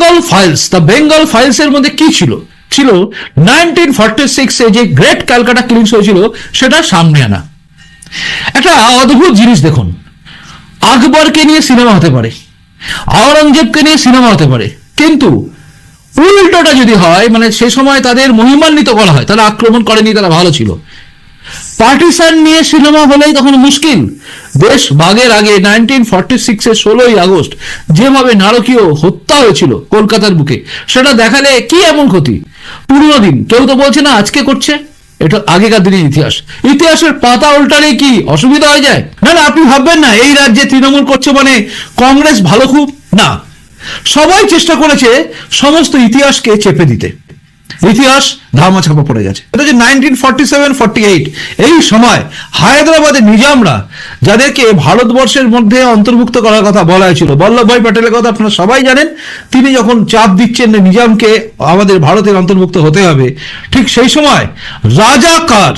Bengal files, the Bengal files এর মধ্যে কি ছিল? ছিল 1946 যে গ্রেট ক্যালকাটা ক্লিনস হয়েছিল সেটা সামনে আনা। একটা অদ্ভুত জিনিস দেখুন, আকবরকে নিয়ে সিনেমা হতে পারে, আওরঙ্গজেবকে নিয়ে সিনেমা হতে পারে, কিন্তু উল্টোটা যদি হয়, মানে সে সময় তাদের মহিমান্বিত করা হয়, তারা আক্রমণ করেনি, তারা ভালো ছিল। পার্টিসান নিয়ে সিনেমা হলেই তখন মুশকিল। দেশ ভাগের আগে 1946 16ই আগস্ট যেভাবে নারকীয় হত্যা হয়েছিল কলকাতার বুকে, সেটা দেখালে কি এমন ক্ষতি? পুরনো দিন, কেউ তো বলছে না আজকে করছে, এটা আগেকার দিনের ইতিহাস। ইতিহাসের পাতা উল্টালে কি অসুবিধা হয়ে যায়? না না, আপনি ভাববেন না এই রাজ্যে তৃণমূল করছে মানে কংগ্রেস ভালো, খুব না। সবাই চেষ্টা করেছে সমস্ত ইতিহাসকে চেপে দিতে, ইতিহাস ধামা ছাপা পড়ে গেছে। এটা যে 1947-48 এই সময় হায়দ্রাবাদের নিজামরা, যাদেরকে ভারতবর্ষের মধ্যে অন্তর্ভুক্ত করার কথা বলা হয়েছিল, বল্লভভাই প্যাটেলের কথা আপনারা সবাই জানেন, তিনি যখন চাপ দিচ্ছেন নিজামকে আমাদের ভারতের অন্তর্ভুক্ত হতে হবে, ঠিক সেই সময় রাজাকার,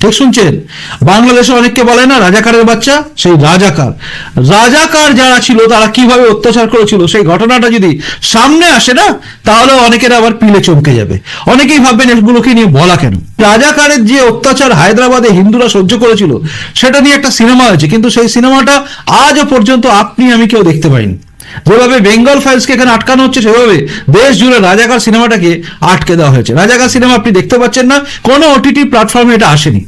ঠিক শুনছেন, বাংলাদেশে অনেককে বলে না রাজাকারের বাচ্চা, সেই রাজাকার যারা ছিল তারা কিভাবে অত্যাচার করেছিল সেই ঘটনাটা যদি সামনে আসে না, তাহলে অনেকের আবার পিলে চমকে যাবে। অনেকেই ভাববেন এগুলোকে নিয়ে বলা কেন। রাজাকারের যে অত্যাচার হায়দ্রাবাদে হিন্দুরা সহ্য করেছিল সেটা নিয়ে একটা সিনেমা হয়েছে, কিন্তু সেই সিনেমাটা আজও পর্যন্ত আপনি আমি কেউ দেখতে পাইনি। যেভাবে বেঙ্গল ফাইলসকে এখানে আটকানো হচ্ছে, সেভাবে দেশ জুড়ে রাজাকার সিনেমাটাকে আটকে দেওয়া হয়েছে। রাজাকার সিনেমা আপনি দেখতে পাচ্ছেন না, কোনো ওটিটি প্ল্যাটফর্মে এটা আসেনি।